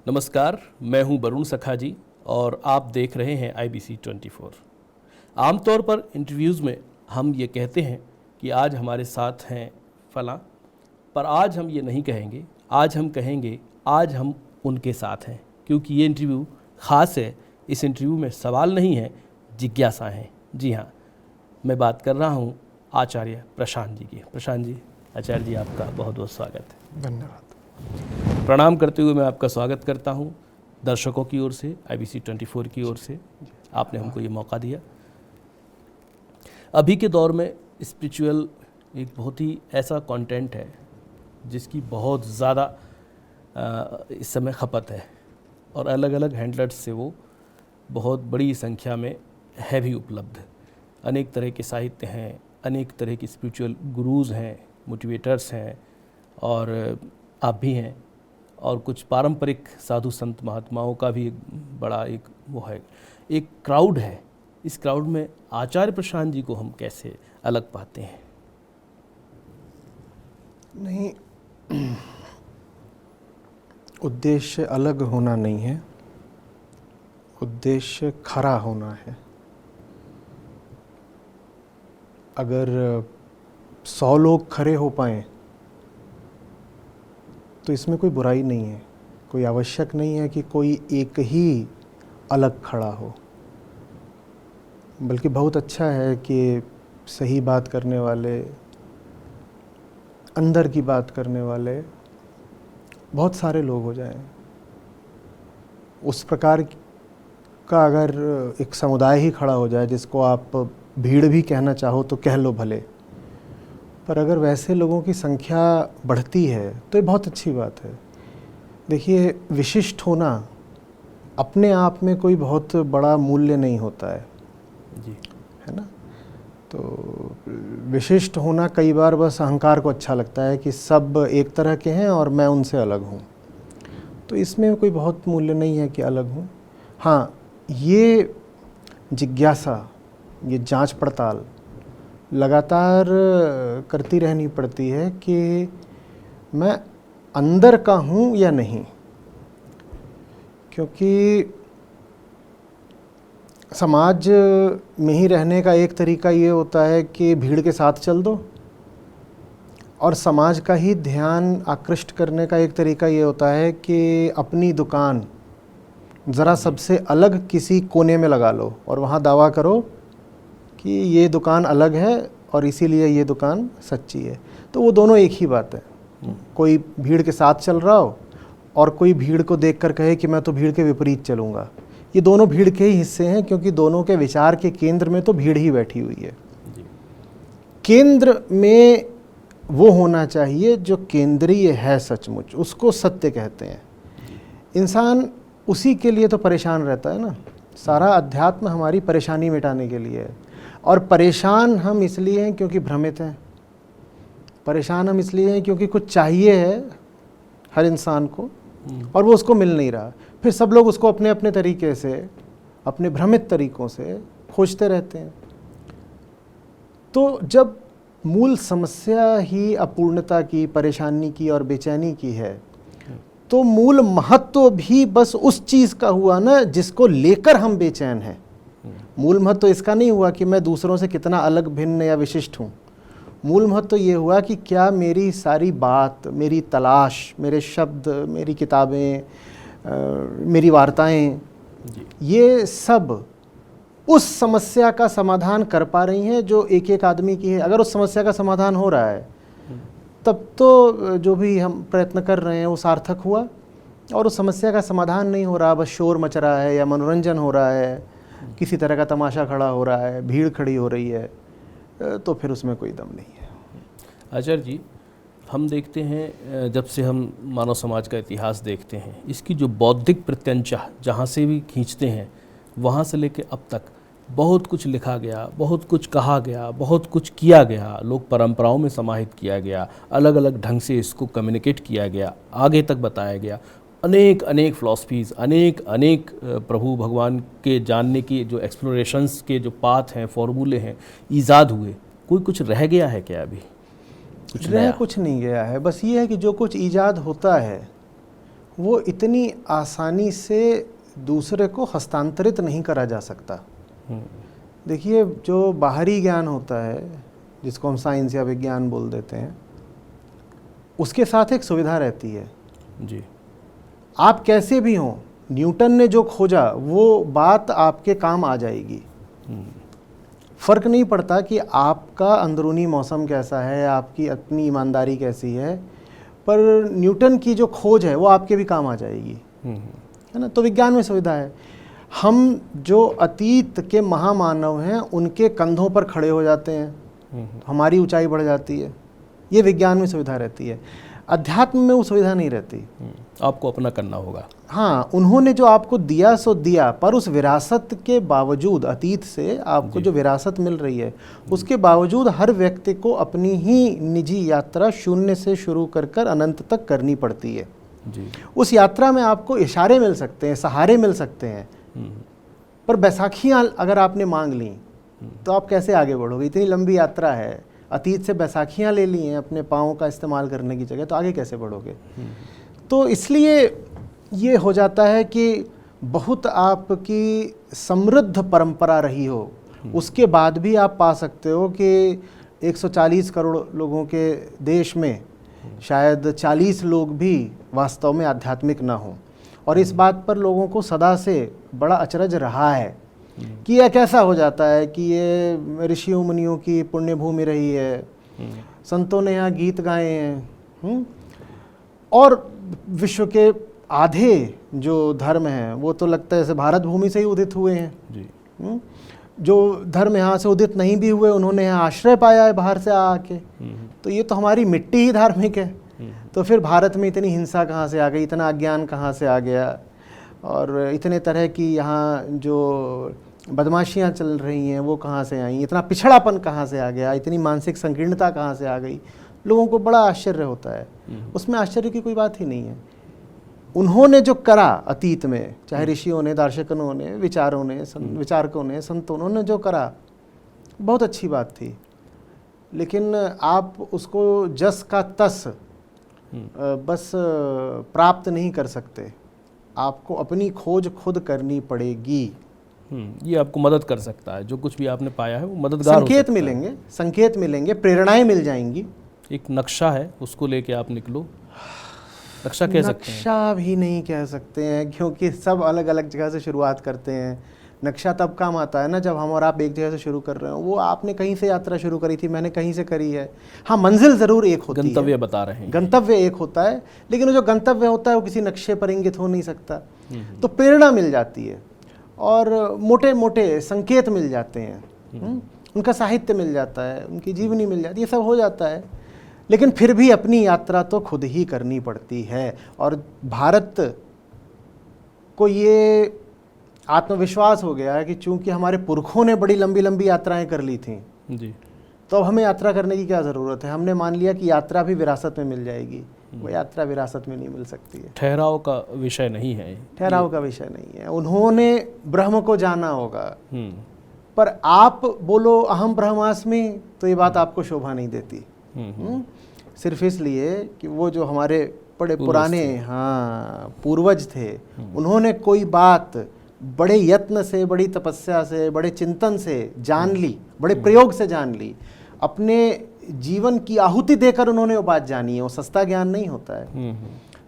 नमस्कार, मैं हूं वरुण सखा जी और आप देख रहे हैं IBC 24। आमतौर पर इंटरव्यूज़ में हम ये कहते हैं कि आज हमारे साथ हैं फलां, पर आज हम ये नहीं कहेंगे। आज हम कहेंगे आज हम उनके साथ हैं, क्योंकि ये इंटरव्यू ख़ास है। इस इंटरव्यू में सवाल नहीं है, जिज्ञासा है। जी हाँ, मैं बात कर रहा हूँ आचार्य प्रशांत जी की। प्रशांत जी, आचार्य जी, आपका बहुत बहुत स्वागत है। धन्यवाद। प्रणाम करते हुए मैं आपका स्वागत करता हूं दर्शकों की ओर से, IBC 24 की ओर से। आपने हमको ये मौका दिया। अभी के दौर में स्पिरिचुअल एक बहुत ही ऐसा कंटेंट है जिसकी बहुत ज़्यादा इस समय खपत है और अलग अलग हैंडलर्स से वो बहुत बड़ी संख्या में है भी उपलब्ध। अनेक तरह के साहित्य हैं, अनेक तरह के स्पिरिचुअल गुरुज़ हैं, मोटिवेटर्स हैं और आप भी हैं, और कुछ पारंपरिक साधु संत महात्माओं का भी एक बड़ा वो है, एक क्राउड है। इस क्राउड में आचार्य प्रशांत जी को हम कैसे अलग पाते हैं? नहीं, उद्देश्य अलग होना नहीं है, उद्देश्य खरा होना है। अगर 100 लोग खरे हो पाएं तो इसमें कोई बुराई नहीं है। कोई आवश्यक नहीं है कि कोई एक ही अलग खड़ा हो, बल्कि बहुत अच्छा है कि सही बात करने वाले, अंदर की बात करने वाले बहुत सारे लोग हो जाएं। उस प्रकार का अगर एक समुदाय ही खड़ा हो जाए, जिसको आप भीड़ भी कहना चाहो तो कह लो भले, पर अगर वैसे लोगों की संख्या बढ़ती है तो ये बहुत अच्छी बात है। देखिए, विशिष्ट होना अपने आप में कोई बहुत बड़ा मूल्य नहीं होता है जी, है ना। तो विशिष्ट होना कई बार बस अहंकार को अच्छा लगता है कि सब एक तरह के हैं और मैं उनसे अलग हूँ, तो इसमें कोई बहुत मूल्य नहीं है कि अलग हूँ। हाँ, ये जिज्ञासा, ये जांच पड़ताल लगातार करती रहनी पड़ती है कि मैं अंदर का हूँ या नहीं, क्योंकि समाज में ही रहने का एक तरीका ये होता है कि भीड़ के साथ चल दो, और समाज का ही ध्यान आकृष्ट करने का एक तरीका ये होता है कि अपनी दुकान ज़रा सबसे अलग किसी कोने में लगा लो और वहाँ दावा करो कि ये दुकान अलग है और इसीलिए ये दुकान सच्ची है। तो वो दोनों एक ही बात है। कोई भीड़ के साथ चल रहा हो और कोई भीड़ को देखकर कहे कि मैं तो भीड़ के विपरीत चलूँगा। ये दोनों भीड़ के ही हिस्से हैं, क्योंकि दोनों के विचार के केंद्र में तो भीड़ ही बैठी हुई है। केंद्र में वो होना चाहिए जो केंद्रीय है सचमुच, उसको सत्य कहते हैं। इंसान उसी के लिए तो परेशान रहता है ना। सारा अध्यात्म हमारी परेशानी मिटाने के लिए है, और परेशान हम इसलिए हैं क्योंकि भ्रमित हैं। परेशान हम इसलिए हैं क्योंकि कुछ चाहिए है हर इंसान को और वो उसको मिल नहीं रहा। फिर सब लोग उसको अपने अपने तरीके से, अपने भ्रमित तरीकों से खोजते रहते हैं। तो जब मूल समस्या ही अपूर्णता की, परेशानी की और बेचैनी की है, तो मूल महत्व भी बस उस चीज़ का हुआ ना जिसको लेकर हम बेचैन हैं। मूल महत्व इसका नहीं हुआ कि मैं दूसरों से कितना अलग, भिन्न या विशिष्ट हूँ। मूल महत्व ये हुआ कि क्या मेरी सारी बात, मेरी तलाश, मेरे शब्द, मेरी किताबें, मेरी वार्ताएं, ये सब उस समस्या का समाधान कर पा रही हैं जो एक एक आदमी की है। अगर उस समस्या का समाधान हो रहा है तब तो जो भी हम प्रयत्न कर रहे हैं वो सार्थक हुआ। और उस समस्या का समाधान नहीं हो रहा, बस शोर मच रहा है या मनोरंजन हो रहा है, किसी तरह का तमाशा खड़ा हो रहा है, भीड़ खड़ी हो रही है, तो फिर उसमें कोई दम नहीं है। आचार्य जी, हम देखते हैं जब से हम मानव समाज का इतिहास देखते हैं, इसकी जो बौद्धिक प्रत्यंचा जहाँ से भी खींचते हैं, वहाँ से लेके अब तक बहुत कुछ लिखा गया, बहुत कुछ कहा गया, बहुत कुछ किया गया, लोक परंपराओं में समाहित किया गया, अलग अलग ढंग से इसको कम्युनिकेट किया गया, आगे तक बताया गया। अनेक अनेक फ़िलॉसफीज़, अनेक प्रभु भगवान के जानने की जो एक्सप्लोरेशंस के जो पाथ हैं, फॉर्मूले हैं, ईजाद हुए। कोई कुछ रह गया है क्या अभी? कुछ नहीं गया है। बस ये है कि जो कुछ ईजाद होता है वो इतनी आसानी से दूसरे को हस्तांतरित नहीं करा जा सकता। देखिए, जो बाहरी ज्ञान होता है, जिसको हम साइंस या विज्ञान बोल देते हैं, उसके साथ एक सुविधा रहती है जी। आप कैसे भी हों, न्यूटन ने जो खोजा वो बात आपके काम आ जाएगी। फ़र्क नहीं पड़ता कि आपका अंदरूनी मौसम कैसा है, आपकी अपनी ईमानदारी कैसी है, पर न्यूटन की जो खोज है वो आपके भी काम आ जाएगी, है ना। तो विज्ञान में सुविधा है। हम जो अतीत के महामानव हैं उनके कंधों पर खड़े हो जाते हैं, हमारी ऊंचाई बढ़ जाती है। ये विज्ञान में सुविधा रहती है। अध्यात्म में वो सुविधा नहीं रहती। आपको अपना करना होगा। हाँ, उन्होंने जो आपको दिया सो दिया, पर उस विरासत के बावजूद, अतीत से आपको जो विरासत मिल रही है उसके बावजूद हर व्यक्ति को अपनी ही निजी यात्रा शून्य से शुरू कर कर अनंत तक करनी पड़ती है जी। उस यात्रा में आपको इशारे मिल सकते हैं, सहारे मिल सकते हैं, पर बैसाखियाँ अगर आपने मांग ली तो आप कैसे आगे बढ़ोगे? इतनी लंबी यात्रा है, अतीत से बैसाखियाँ ले ली हैं अपने पाँव का इस्तेमाल करने की जगह, तो आगे कैसे बढ़ोगे? तो इसलिए ये हो जाता है कि बहुत आपकी समृद्ध परंपरा रही हो, उसके बाद भी आप पा सकते हो कि 140 करोड़ लोगों के देश में शायद 40 लोग भी वास्तव में आध्यात्मिक ना हों। और इस बात पर लोगों को सदा से बड़ा अचरज रहा है कि यह कैसा हो जाता है कि ये ऋषियों मुनियों की पुण्य भूमि रही है, संतों ने यहाँ गीत गाए हैं, और विश्व के आधे जो धर्म हैं वो तो लगता है जैसे भारत भूमि से ही उदित हुए हैं जी। जो धर्म यहाँ से उदित नहीं भी हुए उन्होंने यहाँ आश्रय पाया है बाहर से आके, तो ये तो हमारी मिट्टी ही धार्मिक है। तो फिर भारत में इतनी हिंसा कहाँ से आ गई, इतना अज्ञान कहाँ से आ गया, और इतने तरह की यहाँ जो बदमाशियाँ चल रही हैं वो कहाँ से आई, इतना पिछड़ापन कहाँ से आ गया, इतनी मानसिक संकीर्णता कहाँ से आ गई। लोगों को बड़ा आश्चर्य होता है। उसमें आश्चर्य की कोई बात ही नहीं है। उन्होंने जो करा अतीत में, चाहे ऋषियों ने, दार्शनिकों ने, विचारकों ने, संतों, उन्होंने जो करा बहुत अच्छी बात थी, लेकिन आप उसको जस का तस बस प्राप्त नहीं कर सकते। आपको अपनी खोज खुद करनी पड़ेगी। ये आपको मदद कर सकता है, जो कुछ भी आपने पाया है वो मददगार संकेत मिलेंगे, प्रेरणाएं मिल जाएंगी। एक नक्शा है, उसको लेके आप निकलो। नक्शा कह सकते हैं? नक्शा भी नहीं कह सकते हैं, क्योंकि सब अलग अलग जगह से शुरुआत करते हैं। नक्शा तब काम आता है ना जब हम और आप एक जगह से शुरू कर रहे हो। वो आपने कहीं से यात्रा शुरू करी थी, मैंने कहीं से करी है। हाँ, मंजिल ज़रूर एक होती है, गंतव्य बता रहे हैं, गंतव्य एक होता है, लेकिन वो जो गंतव्य होता है वो किसी नक्शे पर इंगित हो नहीं सकता। तो प्रेरणा मिल जाती है और मोटे मोटे संकेत मिल जाते हैं, उनका साहित्य मिल जाता है, उनकी जीवनी मिल जाती है, ये सब हो जाता है। लेकिन फिर भी अपनी यात्रा तो खुद ही करनी पड़ती है। और भारत को ये आत्मविश्वास हो गया है कि चूंकि हमारे पुरखों ने बड़ी लंबी लंबी यात्राएं कर ली थी जी, तो अब हमें यात्रा करने की क्या ज़रूरत है। हमने मान लिया कि यात्रा भी विरासत में मिल जाएगी। वो यात्रा विरासत में नहीं मिल सकती है। ठहराव का विषय नहीं है, ठहराव का विषय नहीं है। उन्होंने ब्रह्म को जाना होगा, पर आप बोलो अहम ब्रह्मास्मि, तो ये बात आपको शोभा नहीं देती। सिर्फ इसलिए कि वो जो हमारे बड़े पुराने पूर्वज थे, उन्होंने कोई बात बड़े यत्न से, बड़ी तपस्या से, बड़े चिंतन से जान ली, बड़े प्रयोग से जान ली, अपने जीवन की आहुति देकर उन्होंने वो बात जानी है। वो सस्ता ज्ञान नहीं होता है।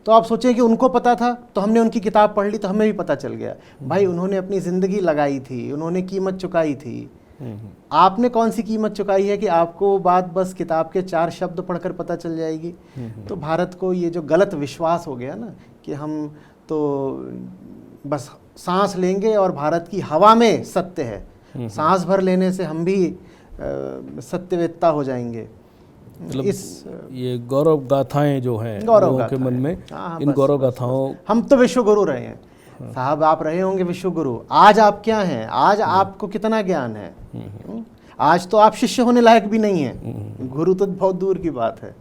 तो आप सोचें कि उनको पता था तो हमने उनकी किताब पढ़ ली तो हमें भी पता चल गया। भाई, उन्होंने अपनी ज़िंदगी लगाई थी, उन्होंने कीमत चुकाई थी। आपने कौन सी कीमत चुकाई है कि आपको बात बस किताब के 4 शब्द पढ़कर पता चल जाएगी। तो भारत को ये जो गलत विश्वास हो गया ना कि हम तो बस सांस लेंगे और भारत की हवा में सत्य है, सांस भर लेने से हम भी सत्यवेत्ता हो जाएंगे। मतलब ये गौरव गाथाएं जो हैं लोगों के मन में, इन गौरव गाथाओं, हम तो विश्व गुरु रहे हैं साहब, आप रहे होंगे विश्व गुरु। आज आप क्या हैं? आज आपको कितना ज्ञान है? आज तो आप शिष्य होने लायक भी नहीं है, गुरु तो बहुत दूर की बात है।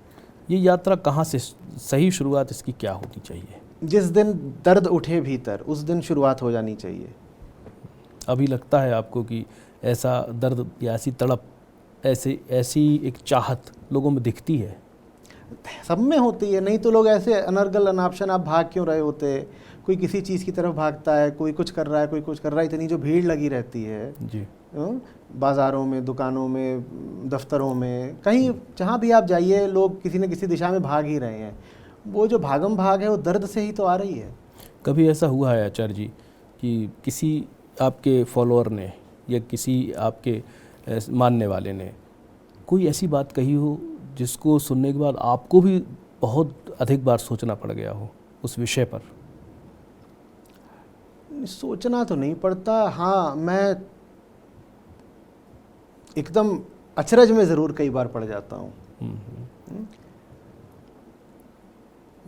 ये यात्रा कहाँ से, सही शुरुआत इसकी क्या होनी चाहिए? जिस दिन दर्द उठे भीतर, उस दिन शुरुआत हो जानी चाहिए। अभी लगता है आपको कि ऐसा दर्द या ऐसी तड़प, ऐसी एक चाहत लोगों में दिखती है? सब में होती है, नहीं तो लोग ऐसे अनर्गल अनाप शनाप भाग क्यों रहे होते। कोई किसी चीज़ की तरफ भागता है, कोई कुछ कर रहा है, कोई कुछ कर रहा है। इतनी जो भीड़ लगी रहती है जी, बाज़ारों में, दुकानों में, दफ्तरों में, कहीं जहाँ भी आप जाइए लोग किसी न किसी दिशा में भाग ही रहे हैं। वो जो भागम भाग है वो दर्द से ही तो आ रही है। कभी ऐसा हुआ है आचार्य जी कि किसी आपके फॉलोअर ने या किसी आपके मानने वाले ने कोई ऐसी बात कही हो जिसको सुनने के बाद आपको भी बहुत अधिक बार सोचना पड़ गया हो उस विषय पर? सोचना तो नहीं पड़ता, हाँ मैं एकदम अचरज में ज़रूर कई बार पड़ जाता हूँ।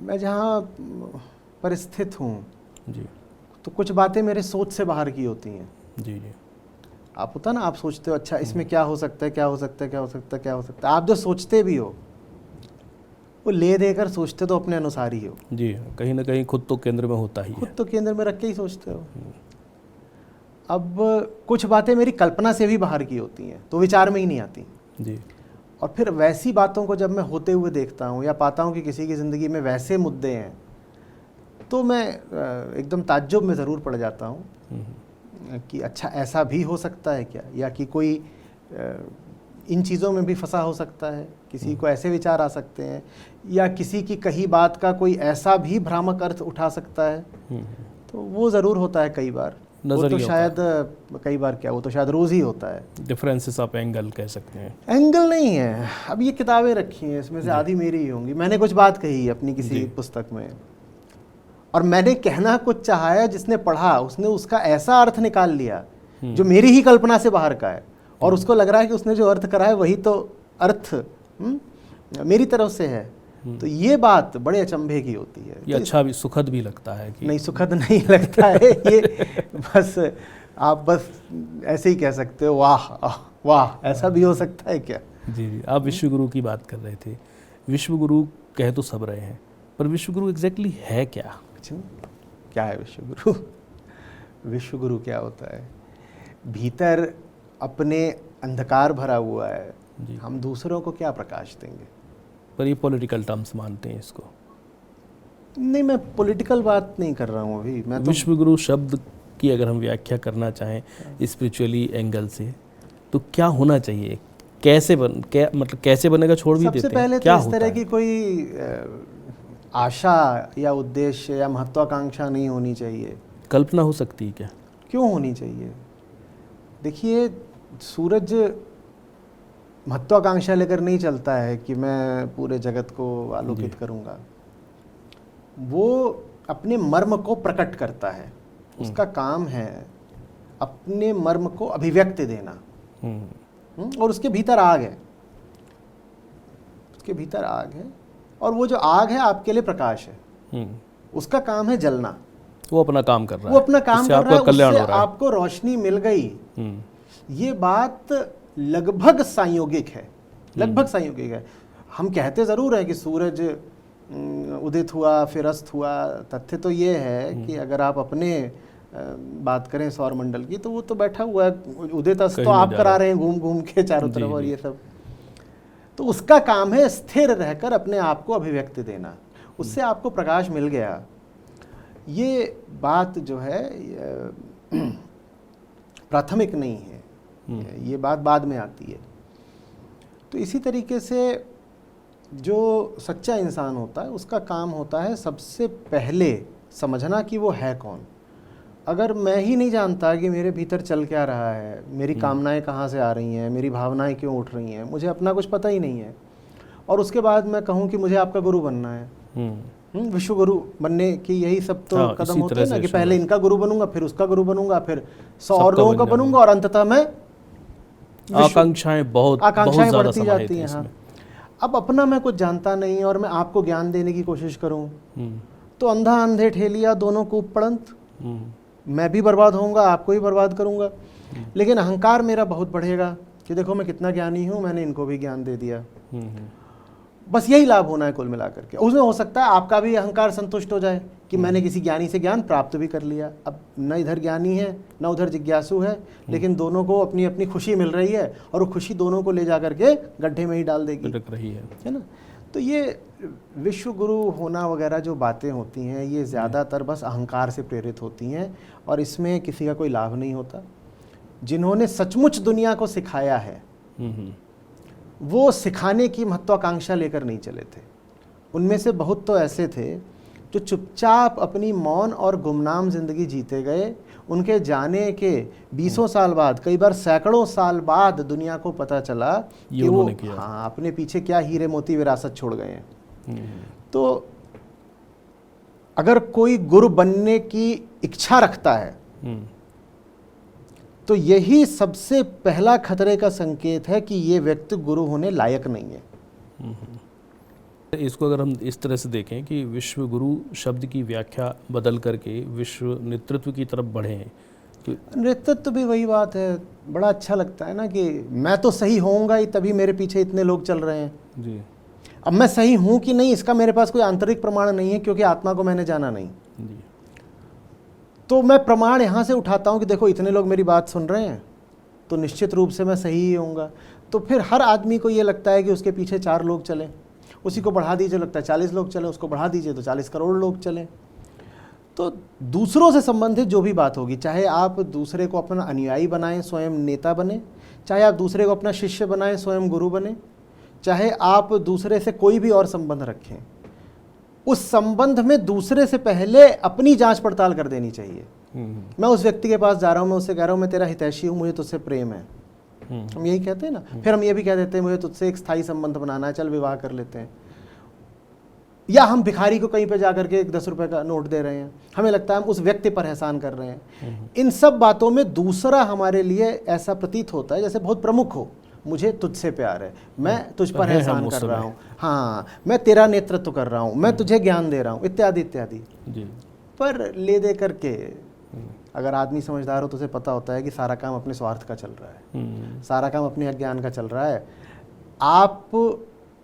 मैं जहाँ परिस्थित हूँ जी, तो कुछ बातें मेरे सोच से बाहर की होती हैं। जी जी, आप होता ना, आप सोचते हो अच्छा इसमें क्या हो सकता है, क्या हो सकता है, क्या हो सकता है, क्या हो सकता है। आप जो सोचते भी हो वो ले देकर सोचते तो अपने अनुसार ही हो। जी, कहीं ना कहीं खुद तो केंद्र में होता ही है। खुद तो केंद्र में रख के ही सोचते हो। अब कुछ बातें मेरी कल्पना से भी बाहर की होती हैं तो विचार में ही नहीं आती। जी, और फिर वैसी बातों को जब मैं होते हुए देखता हूँ या पाता हूँ कि किसी की ज़िंदगी में वैसे मुद्दे हैं तो मैं एकदम ताज्जुब में ज़रूर पड़ जाता हूँ कि अच्छा ऐसा भी हो सकता है क्या, या कि कोई इन चीज़ों में भी फंसा हो सकता है, किसी को ऐसे विचार आ सकते हैं, या किसी की कही बात का कोई ऐसा भी भ्रामक अर्थ उठा सकता है। तो वो ज़रूर होता है कई बार। वो तो शायद कई बार क्या, वो तो शायद रोज़ ही होता है। डिफरेंसेस ऑफ एंगल कह सकते हैं। एंगल नहीं है, अब ये किताबें रखी हैं, इसमें से आधी मेरी ही होंगी। मैंने कुछ बात कही अपनी किसी पुस्तक में और मैंने कहना कुछ चाहा है, जिसने पढ़ा उसने उसका ऐसा अर्थ निकाल लिया जो मेरी ही कल्पना से बाहर का है, और उसको लग रहा है कि उसने जो अर्थ करा है वही तो अर्थ मेरी तरफ से है। तो ये बात बड़े अचंभे की होती है। ये अच्छा भी, सुखद भी लगता है कि नहीं, सुखद नहीं लगता है ये। बस आप बस ऐसे ही कह सकते हो, वाह वाह, ऐसा भी हो सकता है क्या। जी जी, आप विश्वगुरु की बात कर रहे थे। विश्वगुरु कह तो सब रहे हैं, पर विश्वगुरु एग्जैक्टली है क्या? क्या है विश्वगुरु? विश्वगुरु क्या होता है? भीतर अपने अंधकार भरा हुआ है, हम दूसरों को क्या प्रकाश देंगे? पर ये पॉलिटिकल टर्म्स मानते हैं इसको। नहीं, मैं पॉलिटिकल बात नहीं कर रहा हूँ अभी। मैं तो विश्वगुरु शब्द की अगर हम व्याख्या करना चाहें स्पिरिचुअली एंगल से तो क्या होना चाहिए? कैसे मतलब कैसे बनेगा छोड़ भी देते हैं। सबसे पहले क्या तो इस तरह की कोई आशा या उद्देश्य या महत्वाकांक्षा नहीं होनी चाहिए। कल्पना हो सकती है क्या? क्यों होनी चाहिए? देखिए, सूरज महत्वाकांक्षा लेकर नहीं चलता है कि मैं पूरे जगत को आलोकित करूंगा। वो अपने मर्म को प्रकट करता है, उसका काम है अपने मर्म को अभिव्यक्ति देना। और उसके भीतर आग है, उसके भीतर आग है, और वो जो आग है आपके लिए प्रकाश है। उसका काम है जलना। वो अपना काम कर रहा है, वो अपना काम कर रहा है, कल्याण उससे हो रहा है। आपको रोशनी मिल गई। ये बात लगभग संयोगिक है, लगभग संयोगिक है। हम कहते ज़रूर हैं कि सूरज उदित हुआ फिर अस्त हुआ। तथ्य तो ये है कि अगर आप अपने बात करें सौर मंडल की, तो वो तो बैठा हुआ है, उदित अस्त तो आप करा रहे हैं घूम घूम के चारों तरफ, और ये सब। तो उसका काम है स्थिर रहकर अपने आप को अभिव्यक्ति देना। उससे आपको प्रकाश मिल गया। ये बात जो है प्राथमिक नहीं है, ये बात बाद में आती है। तो इसी तरीके से जो सच्चा इंसान होता है उसका काम होता है सबसे पहले समझना कि वो है कौन। अगर मैं ही नहीं जानता कि मेरे भीतर चल क्या रहा है, मेरी कामनाएं कहाँ से आ रही हैं, मेरी भावनाएं क्यों उठ रही हैं, मुझे अपना कुछ पता ही नहीं है, और उसके बाद मैं कहूँ कि मुझे आपका गुरु बनना है, विश्व गुरु बनने की यही सब तो कदम होते हैं ना, कि पहले इनका गुरु बनूंगा, फिर उसका गुरु बनूंगा, फिर 100 और लोगों का बनूंगा, और अंततः मैं आकांक्षाएं बढ़ती जाती हैं। हाँ, अब अपना मैं कुछ जानता नहीं और मैं आपको ज्ञान देने की कोशिश करूं तो अंधा अंधे ठेलिया दोनों कूप पड़ंत, मैं भी बर्बाद होऊंगा, आपको ही बर्बाद करूंगा। लेकिन अहंकार मेरा बहुत बढ़ेगा कि देखो मैं कितना ज्ञानी हूं, मैंने इनको भी ज्ञान दे दिया। बस यही लाभ होना है कुल मिलाकर के। उसमें हो सकता है आपका भी अहंकार संतुष्ट हो जाए कि मैंने किसी ज्ञानी से ज्ञान प्राप्त भी कर लिया। अब न इधर ज्ञानी है न उधर जिज्ञासु है, लेकिन दोनों को अपनी अपनी खुशी मिल रही है, और वो खुशी दोनों को ले जा करके गड्ढे में ही डाल देगी, रही है ना। तो ये विश्व गुरु होना वगैरह जो बातें होती हैं ये ज़्यादातर बस अहंकार से प्रेरित होती हैं और इसमें किसी का कोई लाभ नहीं होता। जिन्होंने सचमुच दुनिया को सिखाया है वो सिखाने की महत्वाकांक्षा लेकर नहीं चले थे। उनमें से बहुत तो ऐसे थे जो चुपचाप अपनी मौन और गुमनाम जिंदगी जीते गए। उनके जाने के 20 साल बाद, कई बार सैकड़ों साल बाद दुनिया को पता चला कि वो हाँ अपने पीछे क्या हीरे मोती विरासत छोड़ गए हैं। तो अगर कोई गुरु बनने की इच्छा रखता है तो यही सबसे पहला खतरे का संकेत है कि ये व्यक्ति गुरु होने लायक नहीं है। इसको अगर हम इस तरह से देखें कि विश्व गुरु शब्द की व्याख्या बदल करके विश्व नेतृत्व की तरफ बढ़े हैं, तो नेतृत्व भी वही बात है। बड़ा अच्छा लगता है ना कि मैं तो सही होऊंगा ही तभी मेरे पीछे इतने लोग चल रहे हैं जी। अब मैं सही हूं कि नहीं इसका मेरे पास कोई आंतरिक प्रमाण नहीं है क्योंकि आत्मा को मैंने जाना नहीं जी। तो मैं प्रमाण यहाँ से उठाता हूँ कि देखो इतने लोग मेरी बात सुन रहे हैं तो निश्चित रूप से मैं सही ही होऊंगा। तो फिर हर आदमी को ये लगता है कि उसके पीछे 4 लोग चलें, उसी को बढ़ा दीजिए लगता है 40 लोग चलें, उसको बढ़ा दीजिए तो 40 करोड़ लोग चलें। तो दूसरों से संबंधित जो भी बात होगी, चाहे आप दूसरे को अपना अनुयायी बनाएं स्वयं नेता बने, चाहे आप दूसरे को अपना शिष्य बनाएं स्वयं गुरु बने, चाहे आप दूसरे से कोई भी और संबंध रखें, उस संबंध में दूसरे से पहले अपनी जांच पड़ताल कर देनी चाहिए। मैं उस व्यक्ति के पास जा रहा हूँ, मैं उससे कह रहा हूँ मैं तेरा हितैषी हूँ, मुझे तुझसे प्रेम है, हम यही कहते हैं ना। फिर हम ये भी कह देते हैं मुझे तुझसे एक स्थायी संबंध बनाना है, चल विवाह कर लेते हैं। या हम भिखारी को कहीं पे जाकर के 10 रुपए का नोट दे रहे हैं, हमें लगता है हम उस व्यक्ति पर एहसान कर रहे हैं। इन सब बातों में दूसरा हमारे लिए ऐसा प्रतीत होता है जैसे बहुत प्रमुख हो, मुझे तुझसे प्यार है, मैं तुझ पर एहसान कर रहा हूँ, हाँ मैं तेरा नेतृत्व कर रहा हूँ, मैं तुझे ज्ञान दे रहा हूँ, इत्यादि इत्यादि। पर ले दे करके अगर आदमी समझदार हो तो उसे पता होता है कि सारा काम अपने स्वार्थ का चल रहा है, सारा काम अपने अज्ञान का चल रहा है। आप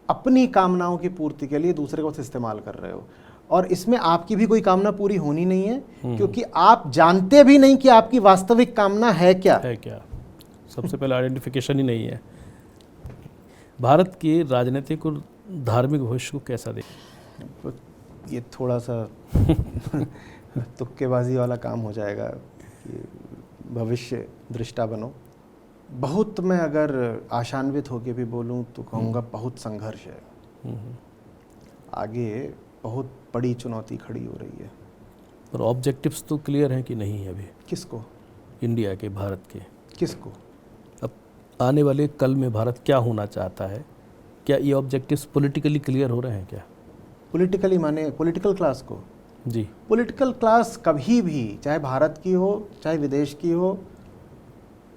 अपनी कामनाओं की पूर्ति के लिए दूसरे को इस्तेमाल कर रहे हो और इसमें आपकी भी कोई कामना पूरी होनी नहीं है क्योंकि आप जानते भी नहीं कि आपकी वास्तविक कामना है क्या। सबसे पहले आइडेंटिफिकेशन ही नहीं है। भारत के राजनीतिक और धार्मिक भविष्य को कैसा देखें? ये थोड़ा सा तुक्केबाजी वाला काम हो जाएगा कि भविष्य दृष्टा बनो। बहुत मैं अगर आशान्वित होकर भी बोलूं तो कहूँगा बहुत संघर्ष है, आगे बहुत बड़ी चुनौती खड़ी हो रही है। और ऑब्जेक्टिव्स तो क्लियर हैं कि नहीं है अभी? किसको? इंडिया के, भारत के। किसको? अब आने वाले कल में भारत क्या होना चाहता है, क्या ये ऑब्जेक्टिव्स पॉलिटिकली क्लियर हो रहे हैं क्या? पॉलिटिकली माने पॉलिटिकल क्लास को? जी। पॉलिटिकल क्लास कभी भी, चाहे भारत की हो, चाहे विदेश की हो,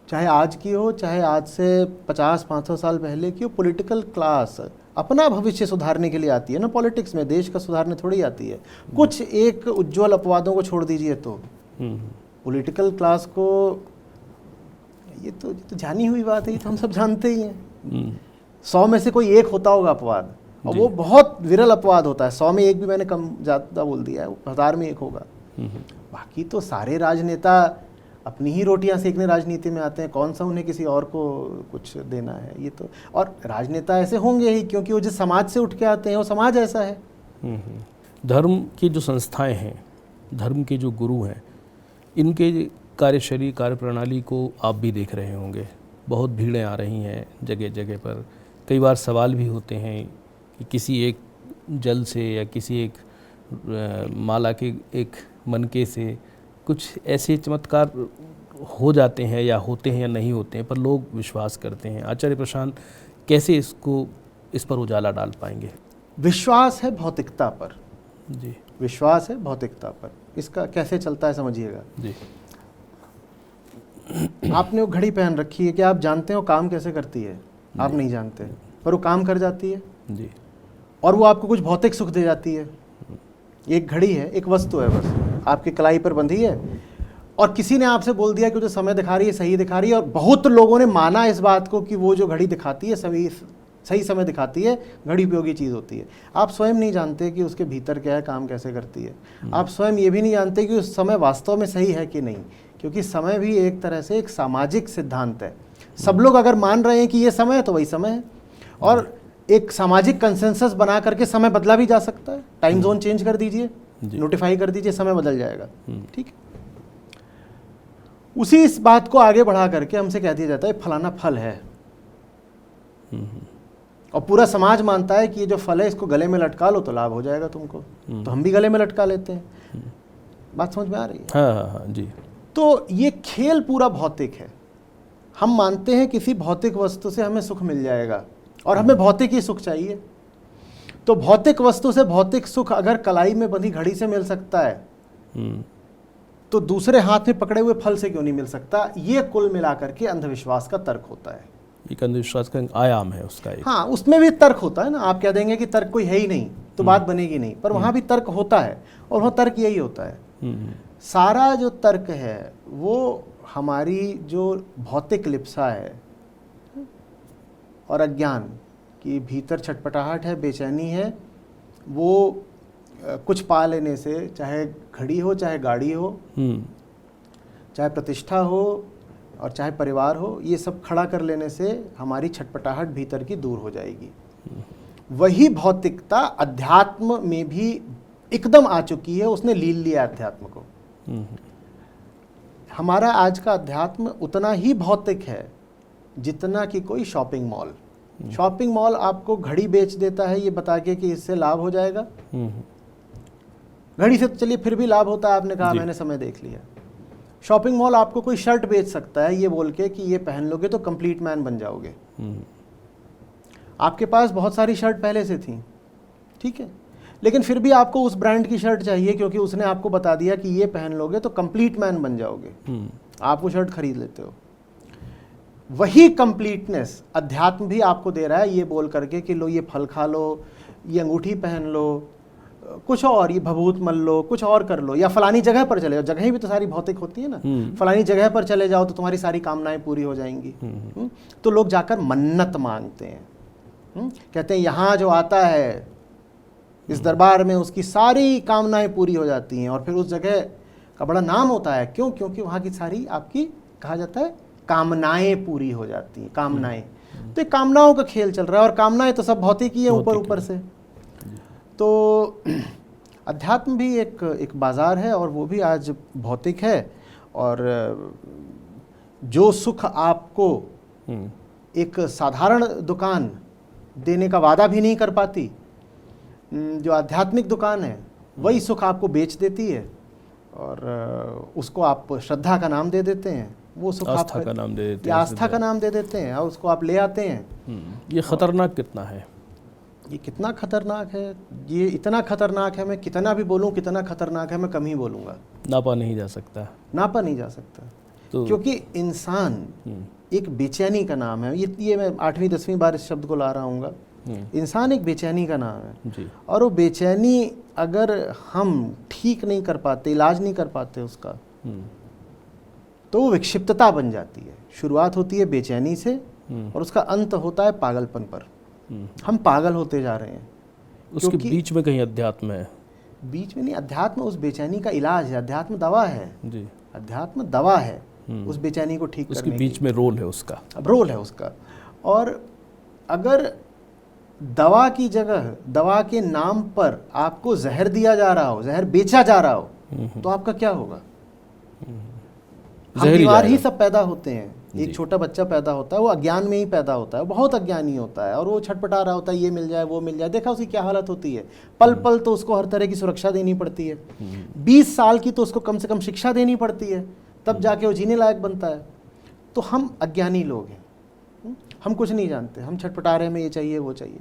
चाहे आज की हो, चाहे आज से 50-500 साल पहले की हो, पॉलिटिकल क्लास अपना भविष्य सुधारने के लिए आती है ना। पॉलिटिक्स में देश का सुधारने थोड़ी आती है। कुछ एक उज्जवल अपवादों को छोड़ दीजिए तो पॉलिटिकल क्लास को, ये तो जानी हुई बात है, ये तो हम सब जानते ही हैं। 100 में से कोई एक होता होगा अपवाद, और वो बहुत विरल अपवाद होता है। 100 में एक भी मैंने कम ज़्यादा बोल दिया है, 1000 में एक होगा। बाकी तो सारे राजनेता अपनी ही रोटियां सेकने राजनीति में आते हैं, कौन सा उन्हें किसी और को कुछ देना है। ये तो, और राजनेता ऐसे होंगे ही क्योंकि वो जिस समाज से उठ के आते हैं वो समाज ऐसा है। धर्म की जो संस्थाएं हैं, धर्म के जो गुरु हैं, इनके कार्यशैली, कार्यप्रणाली को आप भी देख रहे होंगे। बहुत भीड़ें आ रही हैं जगह जगह पर। कई बार सवाल भी होते हैं कि किसी एक जल से या किसी एक माला के एक मनके से कुछ ऐसे चमत्कार हो जाते हैं या होते हैं या नहीं होते हैं, पर लोग विश्वास करते हैं। आचार्य प्रशांत कैसे इस पर उजाला डाल पाएंगे? विश्वास है भौतिकता पर जी, विश्वास है भौतिकता पर। इसका कैसे चलता है समझिएगा जी। आपने वो घड़ी पहन रखी है, क्या आप जानते हो काम कैसे करती है? आप नहीं जानते, पर वो काम कर जाती है जी, और वो आपको कुछ भौतिक सुख दे जाती है। एक घड़ी है, एक वस्तु है, बस आपकी कलाई पर बंधी है और किसी ने आपसे बोल दिया कि जो समय दिखा रही है सही दिखा रही है, और बहुत लोगों ने माना इस बात को कि वो जो घड़ी दिखाती है सही समय दिखाती है, घड़ी उपयोगी चीज़ होती है। आप स्वयं नहीं जानते कि उसके भीतर क्या है, काम कैसे करती है। आप स्वयं ये भी नहीं जानते कि उस समय वास्तव में सही है कि नहीं, क्योंकि समय भी एक तरह से एक सामाजिक सिद्धांत है। सब लोग अगर मान रहे हैं कि ये समय है तो वही समय है, और एक सामाजिक कंसेंसस बना करके समय बदला भी जा सकता है। टाइम जोन चेंज कर दीजिए, नोटिफाई कर दीजिए, समय बदल जाएगा। ठीक है। उसी इस बात को आगे बढ़ा करके हमसे कह दिया जाता है फलाना फल है, और पूरा समाज मानता है कि ये जो फल है इसको गले में लटका लो तो लाभ हो जाएगा तुमको, तो हम भी गले में लटका लेते हैं। बात समझ में आ रही है? हाँ जी। तो ये खेल पूरा भौतिक है। हम मानते हैं किसी भौतिक वस्तु से हमें सुख मिल जाएगा, और हमें भौतिक ही सुख चाहिए। तो भौतिक वस्तु से भौतिक सुख अगर कलाई में बंधी घड़ी से मिल सकता है, तो दूसरे हाथ में पकड़े हुए फल से क्यों नहीं मिल सकता? ये कुल मिलाकर के अंधविश्वास का तर्क होता है। एक अंधविश्वास का आयाम है उसका एक। हाँ, उसमें भी तर्क होता है ना। आप कह देंगे कि तर्क कोई है ही नहीं तो बात बनेगी नहीं, पर वहां भी तर्क होता है, और वहाँ तर्क यही होता है। सारा जो तर्क है वो हमारी जो भौतिक लिप्सा है और अज्ञान की भीतर छटपटाहट है, बेचैनी है, वो कुछ पा लेने से, चाहे घड़ी हो, चाहे गाड़ी हो, चाहे प्रतिष्ठा हो और चाहे परिवार हो, ये सब खड़ा कर लेने से हमारी छटपटाहट भीतर की दूर हो जाएगी। वही भौतिकता अध्यात्म में भी एकदम आ चुकी है, उसने लील लिया अध्यात्म को। हमारा आज का अध्यात्म उतना ही भौतिक है जितना कि कोई शॉपिंग मॉल। शॉपिंग मॉल आपको घड़ी बेच देता है ये बता के कि इससे लाभ हो जाएगा। घड़ी से तो चलिए फिर भी लाभ होता है, आपने कहा मैंने समय देख लिया। शॉपिंग मॉल आपको कोई शर्ट बेच सकता है ये बोल के कि ये पहन लोगे तो कंप्लीट मैन बन जाओगे। आपके पास बहुत सारी शर्ट पहले से थी, ठीक है, लेकिन फिर भी आपको उस ब्रांड की शर्ट चाहिए क्योंकि उसने आपको बता दिया कि ये पहन लोगे तो कंप्लीट मैन बन जाओगे। आप वो शर्ट खरीद लेते हो। वही कंप्लीटनेस अध्यात्म भी आपको दे रहा है ये बोल करके कि लो ये फल खा लो, ये अंगूठी पहन लो, कुछ और, ये भभूत मल लो, कुछ और कर लो, या फलानी जगह पर चले जाओ। जगह भी तो सारी भौतिक होती है ना। फलानी जगह पर चले जाओ तो तुम्हारी सारी कामनाएं पूरी हो जाएंगी। तो लोग जाकर मन्नत मांगते हैं। कहते हैं यहाँ जो आता है इस दरबार में उसकी सारी कामनाएं पूरी हो जाती हैं, और फिर उस जगह का बड़ा नाम होता है। क्यों? क्योंकि वहाँ की सारी आपकी, कहा जाता है, कामनाएं पूरी हो जाती हैं। कामनाएं, तो कामनाओं का खेल चल रहा है, और कामनाएं तो सब भौतिक ही है, ऊपर ऊपर से। तो अध्यात्म भी एक बाजार है, और वो भी आज भौतिक है। और जो सुख आपको एक साधारण दुकान देने का वादा भी नहीं कर पाती, जो आध्यात्मिक दुकान है वही सुख आपको बेच देती है, और उसको आप श्रद्धा का नाम दे देते हैं। वो सुख आस्था का नाम दे देते हैं, आस्था का नाम दे देते हैं, और उसको आप ले आते हैं। ये खतरनाक कितना है? ये कितना खतरनाक है, ये इतना खतरनाक है, मैं कितना भी बोलूं कितना खतरनाक है, मैं कम ही बोलूंगा। नापा नहीं जा सकता। नापा नहीं जा सकता, तो क्योंकि इंसान एक बेचैनी का नाम है। ये मैं 8वीं 10वीं बार इस शब्द को ला रहा हूँगा। इंसान एक बेचैनी का नाम है जी। और वो बेचैनी अगर हम ठीक नहीं कर पाते, इलाज नहीं कर पाते उसका, तो वो विक्षिप्तता बन जाती है। शुरुआत होती है बेचैनी से, और उसका अंत होता है पागलपन पर। हम पागल होते जा रहे हैं। उसके बीच में कहीं अध्यात्म है? बीच में नहीं, अध्यात्म उस बेचैनी का इलाज है। अध्यात्म दवा है जी। अध्यात्म दवा है उस बेचैनी को ठीक करने की। बीच में रोल है उसका। अब रोल है उसका। और अगर दवा की जगह, दवा के नाम पर आपको जहर दिया जा रहा हो, जहर बेचा जा रहा हो, तो आपका क्या होगा? हम बीमार ही सब पैदा होते हैं। एक छोटा बच्चा पैदा होता है, वो अज्ञान में ही पैदा होता है, बहुत अज्ञानी होता है, और वो छटपटा रहा होता है, ये मिल जाए वो मिल जाए। देखा उसकी क्या हालत होती है। पल पल तो उसको हर तरह की सुरक्षा देनी पड़ती है। 20 साल की तो उसको कम से कम शिक्षा देनी पड़ती है, तब जाके वो जीने लायक बनता है। तो हम अज्ञानी लोग हैं, हम कुछ नहीं जानते, हम छटपटा रहे हैं, हमें ये चाहिए वो चाहिए।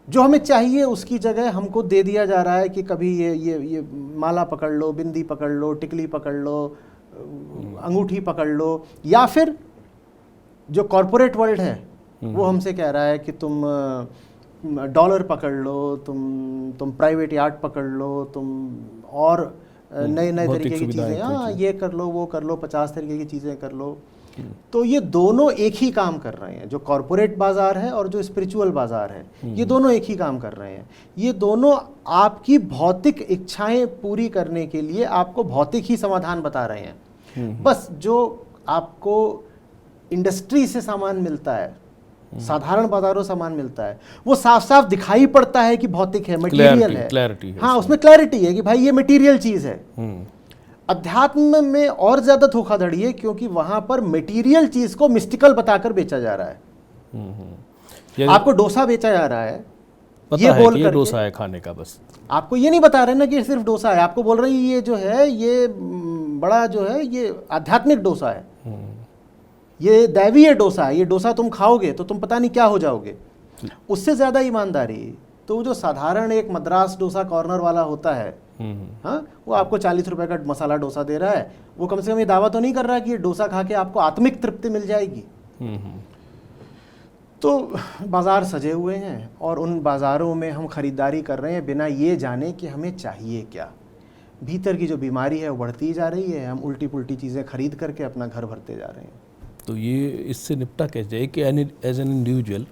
जो हमें चाहिए उसकी जगह हमको दे दिया जा रहा है कि कभी ये माला पकड़ लो, बिंदी पकड़ लो, टिकली पकड़ लो, अंगूठी पकड़ लो, या फिर जो कॉरपोरेट वर्ल्ड है वो हमसे कह रहा है कि तुम डॉलर पकड़ लो, तुम प्राइवेट यार्ड पकड़ लो, तुम और नए नए तरीके की चीज़ें, हाँ ये कर लो वो कर लो, 50 तरीके की चीज़ें कर लो। तो ये दोनों एक ही काम कर रहे हैं। जो कॉरपोरेट बाजार है और जो स्पिरिचुअल बाजार है, ये दोनों एक ही काम कर रहे हैं। ये दोनों आपकी भौतिक इच्छाएं पूरी करने के लिए आपको भौतिक ही समाधान बता रहे हैं। बस जो आपको इंडस्ट्री से सामान मिलता है, साधारण बाजारों सामान मिलता है, वो साफ साफ दिखाई पड़ता है कि भौतिक है, मटेरियल है, क्लैरिटी है, हाँ उसमें क्लैरिटी है कि भाई ये मटेरियल चीज है। अध्यात्म में और ज्यादा धोखाधड़ी है, क्योंकि वहां पर मटेरियल चीज को मिस्टिकल बताकर बेचा जा रहा है। आपको डोसा बेचा जा रहा है, ये बोल कर डोसा है खाने का, बस आपको ये नहीं बता रहे ना कि सिर्फ डोसा है, आपको बोल रहे हैं ये जो है ये बड़ा जो है ये आध्यात्मिक डोसा है, ये दैवीय डोसा है, ये डोसा तुम खाओगे तो तुम पता नहीं क्या हो जाओगे। उससे ज्यादा ईमानदारी तो जो साधारण एक मद्रास डोसा कॉर्नर वाला होता है, हाँ वो आपको 40 रुपए का मसाला डोसा दे रहा है, वो कम से कम ये दावा तो नहीं कर रहा कि ये डोसा खा के आपको आत्मिक तृप्ति मिल जाएगी। तो बाज़ार सजे हुए हैं और उन बाज़ारों में हम ख़रीदारी कर रहे हैं बिना ये जाने कि हमें चाहिए क्या। भीतर की जो बीमारी है वो बढ़ती जा रही है, हम उल्टी पुल्टी चीज़ें खरीद करके अपना घर भरते जा रहे हैं। तो ये इससे निपटा कैसे जाए कि एज एन इंडिविजुअल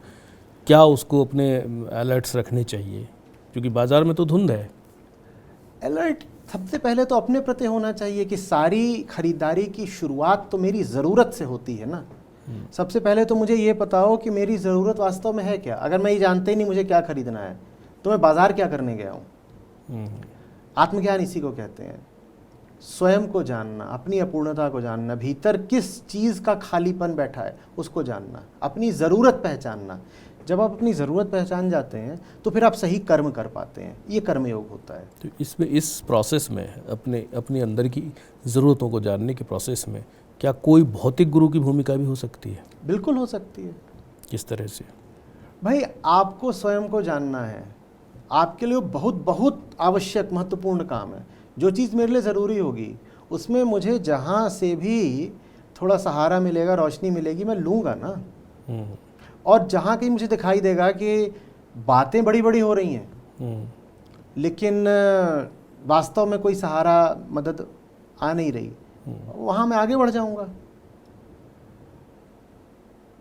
क्या उसको अपने अलर्ट्स रखने चाहिए, क्योंकि बाज़ार में तो धुंध है। अलर्ट सबसे पहले तो अपने प्रति होना चाहिए कि सारी खरीदारी की शुरुआत तो मेरी ज़रूरत से होती है ना। सबसे पहले तो मुझे ये पता हो कि मेरी ज़रूरत वास्तव में है क्या। अगर मैं ये जानते ही नहीं मुझे क्या खरीदना है तो मैं बाज़ार क्या करने गया हूँ। आत्मज्ञान इसी को कहते हैं, स्वयं को जानना, अपनी अपूर्णता को जानना, भीतर किस चीज़ का खालीपन बैठा है उसको जानना, अपनी ज़रूरत पहचानना। जब आप अपनी ज़रूरत पहचान जाते हैं तो फिर आप सही कर्म कर पाते हैं, ये कर्मयोग होता है। तो इसमें इस प्रोसेस में अपने अंदर की ज़रूरतों को जानने के प्रोसेस में क्या कोई भौतिक गुरु की भूमिका भी हो सकती है? बिल्कुल हो सकती है। किस तरह से? भाई आपको स्वयं को जानना है, आपके लिए बहुत बहुत आवश्यक महत्वपूर्ण काम है। जो चीज़ मेरे लिए ज़रूरी होगी उसमें मुझे जहाँ से भी थोड़ा सहारा मिलेगा, रोशनी मिलेगी, मैं लूँगा ना। और जहाँ कहीं मुझे दिखाई देगा कि बातें बड़ी बड़ी हो रही हैं लेकिन वास्तव में कोई सहारा मदद आ नहीं रही, वहाँ मैं आगे बढ़ जाऊँगा।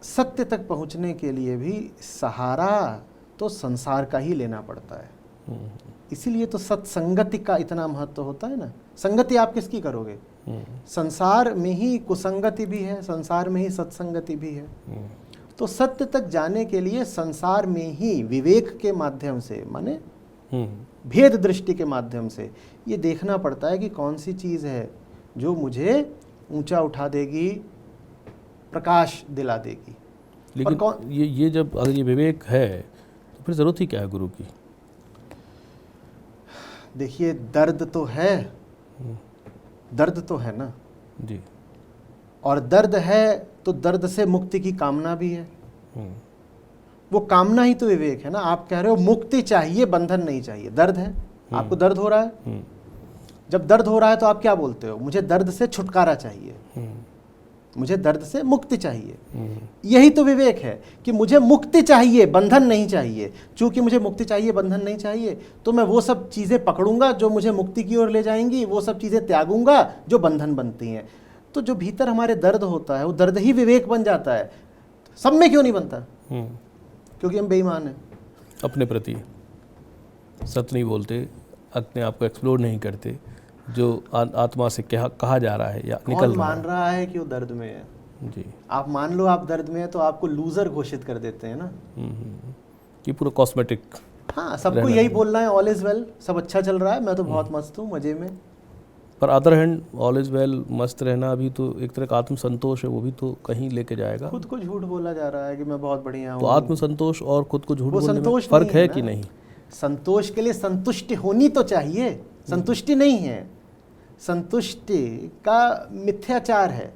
सत्य तक पहुँचने के लिए भी सहारा तो संसार का ही लेना पड़ता है। इसीलिए तो सत्संगति का इतना महत्व होता है ना। संगति आप किसकी करोगे? संसार में ही कुसंगति भी है, संसार में ही सत्संगति भी है। तो सत्य तक जाने के लिए संसार में ही विवेक के माध्यम से, माने भेद दृष्टि के माध्यम से ये देखना पड़ता है कि कौन सी चीज़ है जो मुझे ऊंचा उठा देगी, प्रकाश दिला देगी। लेकिन ये जब अगर ये विवेक है तो फिर ज़रूरत ही क्या है गुरु की? देखिए दर्द तो है, दर्द तो है ना जी, और दर्द है तो दर्द से मुक्ति की कामना भी है। वो कामना ही तो विवेक है ना। आप कह रहे हो मुक्ति चाहिए, बंधन नहीं चाहिए। दर्द है, आपको दर्द हो रहा है, जब दर्द हो रहा है तो आप क्या बोलते हो? मुझे दर्द से छुटकारा चाहिए, मुझे दर्द से मुक्ति चाहिए। यही तो विवेक है कि मुझे मुक्ति चाहिए, बंधन नहीं चाहिए। चूंकि मुझे मुक्ति चाहिए, बंधन नहीं चाहिए, तो मैं वो सब चीज़ें पकड़ूंगा जो मुझे मुक्ति की ओर ले जाएंगी, वो सब चीज़ें त्यागूंगा जो बंधन बनती हैं। तो जो भीतर हमारे दर्द होता है वो दर्द ही विवेक बन जाता है। सब में क्यों नहीं बनता? क्योंकि हम बेईमान हैं, अपने प्रति सत्य नहीं बोलते, अपने आप को एक्सप्लोर नहीं करते, जो आत्मा से कहा जा रहा है या निकल रहा मान रहा है कि वो दर्द में है। जी, आप मान लो आप दर्द में है तो आपको लूजर घोषित कर देते हैं ना कि पूरा कॉस्मेटिक। हाँ, सबको यही बोलना है ऑल इज वेल, सब अच्छा चल रहा है, मैं तो बहुत मस्त हूँ, मजे में। पर other hand all is well, मस्त रहना भी तो एक तरह का आत्मसंतोष है, वो भी तो कहीं लेके जाएगा। खुद को झूठ बोला जा रहा है कि मैं बहुत बढ़िया हूँ। तो आत्मसंतोष और खुद को झूठ बोलने में संतोष फर्क है कि नहीं? संतोष के लिए संतुष्टि होनी तो चाहिए, संतुष्टि नहीं है। संतुष्टि का मिथ्याचार है,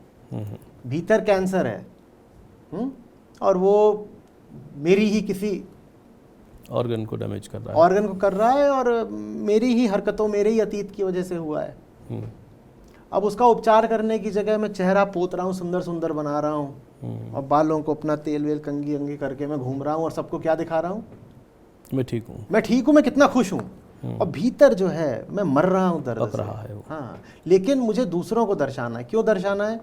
भीतर कैंसर है और वो मेरी ही किसी ऑर्गन को डैमेज कर रहा है, ऑर्गन को कर रहा है और मेरी ही हरकतों, मेरे ही अतीत की वजह से हुआ है। अब उसका उपचार करने की जगह मैं चेहरा पोत रहा हूँ, सुंदर सुंदर बना रहा हूँ और बालों को अपना तेल वेल कंघी अंगी करके मैं घूम रहा हूँ और सबको क्या दिखा रहा हूँ? मैं ठीक हूँ, मैं ठीक हूँ, मैं कितना खुश हूँ। और भीतर जो है मैं मर रहा हूँ दर्द से। रहा है वो। हाँ, लेकिन मुझे दूसरों को दर्शाना है। क्यों दर्शाना है?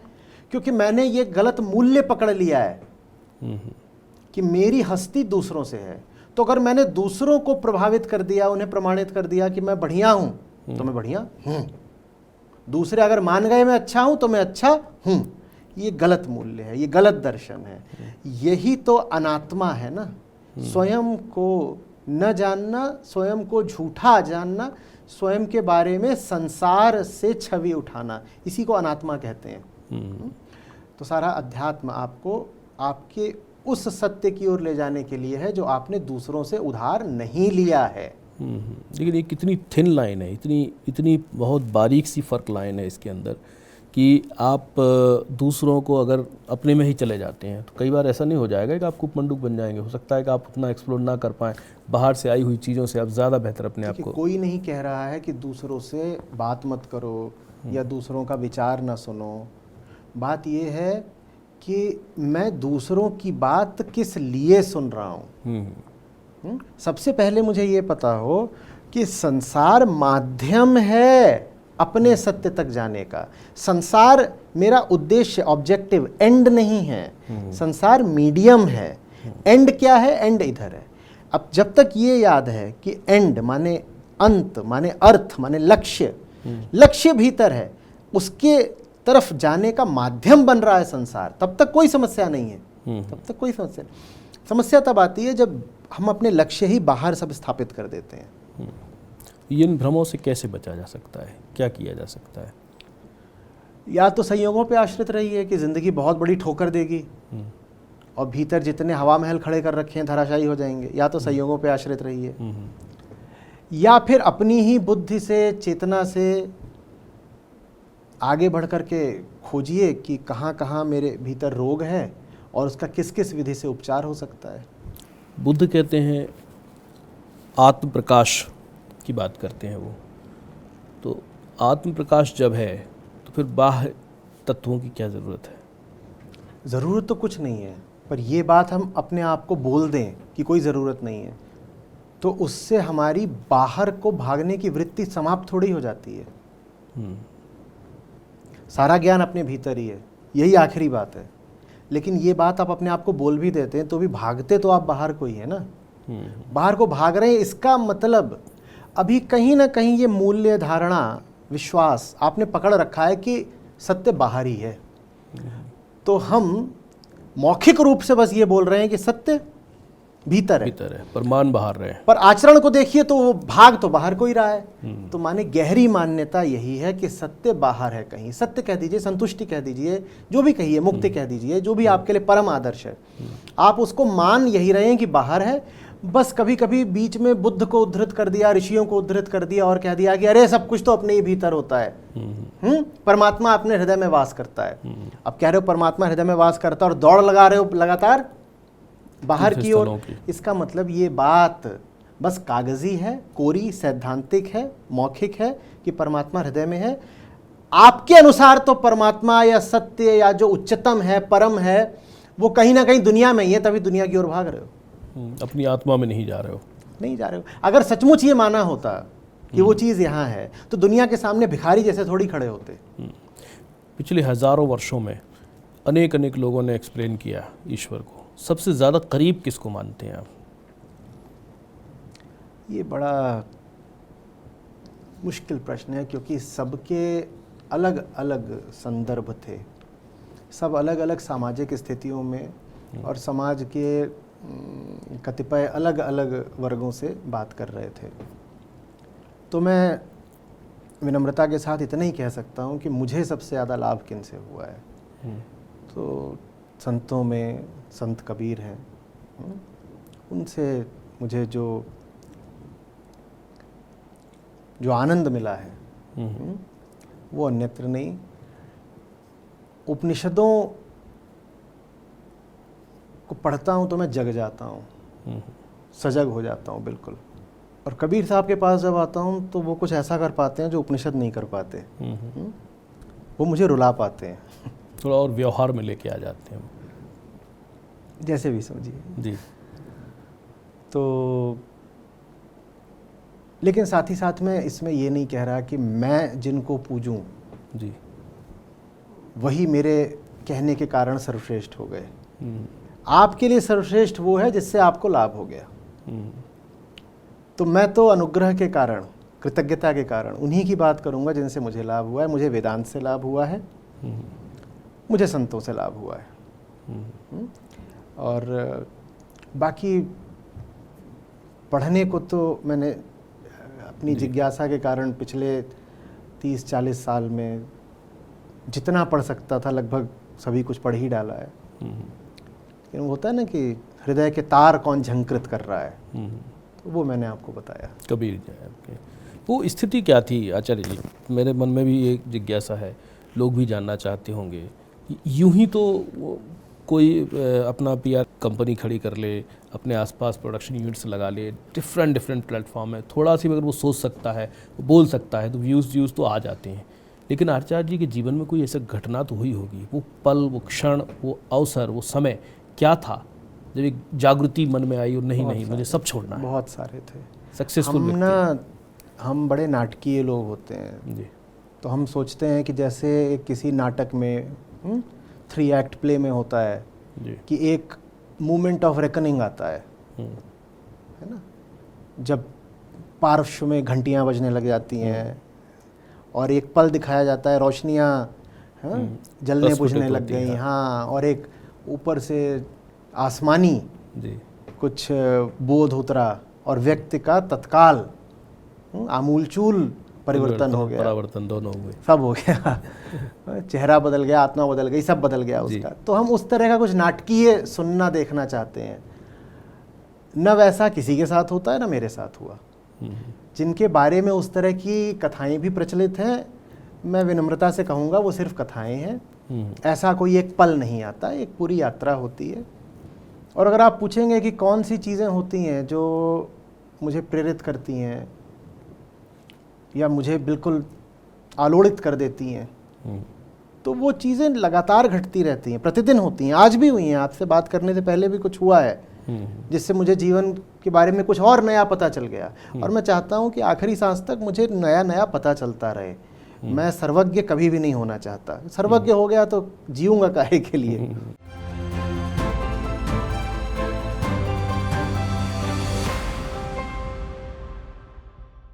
क्योंकि मैंने ये गलत मूल्य पकड़ लिया है कि मेरी हस्ती दूसरों से है। तो अगर मैंने दूसरों को प्रभावित कर दिया, उन्हें प्रमाणित कर दिया कि मैं बढ़िया हूं तो मैं बढ़िया हूं, दूसरे अगर मान गए मैं अच्छा हूं तो मैं अच्छा हूं, ये गलत मूल्य है, ये गलत दर्शन है। यही तो अनात्मा है ना, स्वयं को न जानना, स्वयं को झूठा जानना, स्वयं के बारे में संसार से छवि उठाना, इसी को अनात्मा कहते हैं। तो सारा अध्यात्म आपको आपके उस सत्य की ओर ले जाने के लिए है जो आपने दूसरों से उधार नहीं लिया है। लेकिन ये कितनी थिन लाइन है, इतनी बहुत बारीक सी फर्क लाइन है इसके अंदर कि आप दूसरों को अगर अपने में ही चले जाते हैं तो कई बार ऐसा नहीं हो जाएगा कि आप कुपमंडूक बन जाएंगे। हो सकता है कि आप उतना एक्सप्लोर ना कर पाएँ, बाहर से आई हुई चीज़ों से आप ज़्यादा बेहतर अपने आप को। कोई नहीं कह रहा है कि दूसरों से बात मत करो या दूसरों का विचार ना सुनो। बात ये है कि मैं दूसरों की बात किस लिए सुन रहा हूँ। सबसे पहले मुझे ये पता हो कि संसार माध्यम है अपने सत्य तक जाने का। संसार मेरा उद्देश्य, ऑब्जेक्टिव, एंड नहीं है। संसार मीडियम है। एंड क्या है? एंड इधर है। अब जब तक ये याद है कि एंड माने अंत, माने अर्थ, माने लक्ष्य, लक्ष्य भीतर है, उसके तरफ जाने का माध्यम बन रहा है संसार, तब तक कोई समस्या नहीं है। तब तक कोई समस्या नहीं। समस्या तब आती है जब हम अपने लक्ष्य ही बाहर सब स्थापित कर देते हैं। इन भ्रमों से कैसे बचा जा सकता है? क्या किया जा सकता है? या तो संयोगों पे आश्रित रहिए कि जिंदगी बहुत बड़ी ठोकर देगी और भीतर जितने हवा महल खड़े कर रखे हैं धराशायी हो जाएंगे। या तो संयोगों पे आश्रित रहिए, या फिर अपनी ही बुद्धि से, चेतना से आगे बढ़ कर के खोजिए कि कहाँ कहाँ मेरे भीतर रोग है और उसका किस किस विधि से उपचार हो सकता है। बुद्ध कहते हैं आत्म प्रकाश की बात करते हैं वो, तो आत्म प्रकाश जब है तो फिर बाह्य तत्वों की क्या ज़रूरत है? ज़रूरत तो कुछ नहीं है, पर ये बात हम अपने आप को बोल दें कि कोई ज़रूरत नहीं है, तो उससे हमारी बाहर को भागने की वृत्ति समाप्त थोड़ी हो जाती है। सारा ज्ञान अपने भीतर ही है, यही आखिरी बात है। लेकिन ये बात आप अपने आप को बोल भी देते हैं तो भी भागते तो आप बाहर को ही है ना। बाहर को भाग रहे हैं, इसका मतलब अभी कहीं ना कहीं ये मूल्य, धारणा, विश्वास आपने पकड़ रखा है कि सत्य बाहर ही है। तो हम मौखिक रूप से बस ये बोल रहे हैं कि सत्य भीतर है, पर मान बाहर रहे हैं। पर आचरण को देखिए तो वो भाग तो बाहर को ही रहा है। तो माने गहरी मान्यता यही है कि सत्य बाहर है कहीं। सत्य कह दीजिए, संतुष्टि कह दीजिए, जो भी कहिए, मुक्ति कह दीजिए, जो भी आपके लिए परम आदर्श है, आप उसको मान यही रहे हैं कि बाहर है। बस कभी कभी बीच में बुद्ध को उद्धृत कर दिया, ऋषियों को उद्धृत कर दिया और कह दिया कि अरे सब कुछ तो अपने ही भीतर होता है। परमात्मा अपने हृदय में वास करता है। अब कह रहे हो परमात्मा हृदय में वास करता है और दौड़ लगा रहे हो लगातार बाहर की ओर। इसका मतलब ये बात बस कागजी है, कोरी, सैद्धांतिक है, मौखिक है कि परमात्मा हृदय में है। आपके अनुसार तो परमात्मा या सत्य या जो उच्चतम है, परम है, वो कहीं ना कहीं दुनिया में ही है, तभी दुनिया की ओर भाग रहे हो। अपनी आत्मा में नहीं जा रहे हो। नहीं जा रहे हो। अगर सचमुच ये माना होता कि वो चीज़ यहाँ है तो दुनिया के सामने भिखारी जैसे थोड़ी खड़े होते। पिछले हजारों वर्षों में अनेक अनेक लोगों ने एक्सप्लेन किया ईश्वर को। सबसे ज़्यादा करीब किसको मानते हैं आप? ये बड़ा मुश्किल प्रश्न है क्योंकि सबके अलग अलग संदर्भ थे, सब अलग अलग सामाजिक स्थितियों में और समाज के कतिपय अलग अलग वर्गों से बात कर रहे थे। तो मैं विनम्रता के साथ इतना ही कह सकता हूँ कि मुझे सबसे ज़्यादा लाभ किन से हुआ है। तो संतों में संत कबीर हैं, उनसे मुझे जो आनंद मिला है वो अन्यत्र नहीं। उपनिषदों को पढ़ता हूँ तो मैं जग जाता हूँ, सजग हो जाता हूँ बिल्कुल। और कबीर साहब के पास जब आता हूँ तो वो कुछ ऐसा कर पाते हैं जो उपनिषद नहीं कर पाते। वो मुझे रुला पाते हैं, थोड़ा और व्यवहार में लेके आ जाते हैं, जैसे भी समझिए जी। तो लेकिन साथ ही साथ में इसमें ये नहीं कह रहा कि मैं जिनको पूजूं जी वही मेरे कहने के कारण सर्वश्रेष्ठ हो गए। आपके लिए सर्वश्रेष्ठ वो है जिससे आपको लाभ हो गया। तो मैं तो अनुग्रह के कारण, कृतज्ञता के कारण उन्हीं की बात करूंगा जिनसे मुझे लाभ हुआ है। मुझे वेदांत से लाभ हुआ है, मुझे संतों से लाभ हुआ है। और बाकी पढ़ने को तो मैंने अपनी जिज्ञासा के कारण पिछले 30-40 साल में जितना पढ़ सकता था लगभग सभी कुछ पढ़ ही डाला है। लेकिन होता है ना कि हृदय के तार कौन झंकृत कर रहा है, तो वो मैंने आपको बताया। कबीर जी आपके वो स्थिति क्या थी आचार्य जी? मेरे मन में भी एक जिज्ञासा है, लोग भी जानना चाहते होंगे। यूं ही तो कोई अपना PR कंपनी खड़ी कर ले, अपने आसपास प्रोडक्शन यूनिट्स लगा ले, डिफरेंट प्लेटफॉर्म है, थोड़ा सी अगर वो सोच सकता है, वो बोल सकता है, तो व्यूज़ तो आ जाते हैं। लेकिन आचार्य जी के जीवन में कोई ऐसा घटना तो हुई होगी, वो पल, वो क्षण, वो अवसर, वो समय क्या था जब एक जागृति मन में आई और नहीं मुझे सब छोड़ना है? बहुत सारे थे सक्सेसफुल हम बड़े नाटकीय लोग होते हैं जी। तो हम सोचते हैं कि जैसे किसी नाटक में 3 एक्ट प्ले में होता है जी। कि एक मोमेंट ऑफ रेकनिंग आता है ना, जब पार्श्व में घंटियां बजने लग जाती हैं और एक पल दिखाया जाता है, रोशनियां जलने बुझने लग गई, हाँ, और एक ऊपर से आसमानी जी। कुछ बोध उतरा और व्यक्ति का तत्काल आमूलचूल परिवर्तन हो गया, परिवर्तन दोनों हो गए, सब हो गया चेहरा बदल गया, आत्मा बदल गई, सब बदल गया उसका। तो हम उस तरह का कुछ नाटकीय सुनना देखना चाहते हैं। न वैसा किसी के साथ होता है, न मेरे साथ हुआ। जिनके बारे में उस तरह की कथाएं भी प्रचलित हैं, मैं विनम्रता से कहूँगा वो सिर्फ कथाएं हैं। ऐसा कोई एक पल नहीं आता, एक पूरी यात्रा होती है। और अगर आप पूछेंगे कि कौन सी चीज़ें होती हैं जो मुझे प्रेरित करती हैं या मुझे बिल्कुल आलोड़ित कर देती हैं, तो वो चीज़ें लगातार घटती रहती हैं, प्रतिदिन होती हैं, आज भी हुई हैं। आपसे बात करने से पहले भी कुछ हुआ है जिससे मुझे जीवन के बारे में कुछ और नया पता चल गया। और मैं चाहता हूँ कि आखिरी सांस तक मुझे नया नया पता चलता रहे। मैं सर्वज्ञ कभी भी नहीं होना चाहता। सर्वज्ञ हो गया तो जीऊँगा काहे के लिए।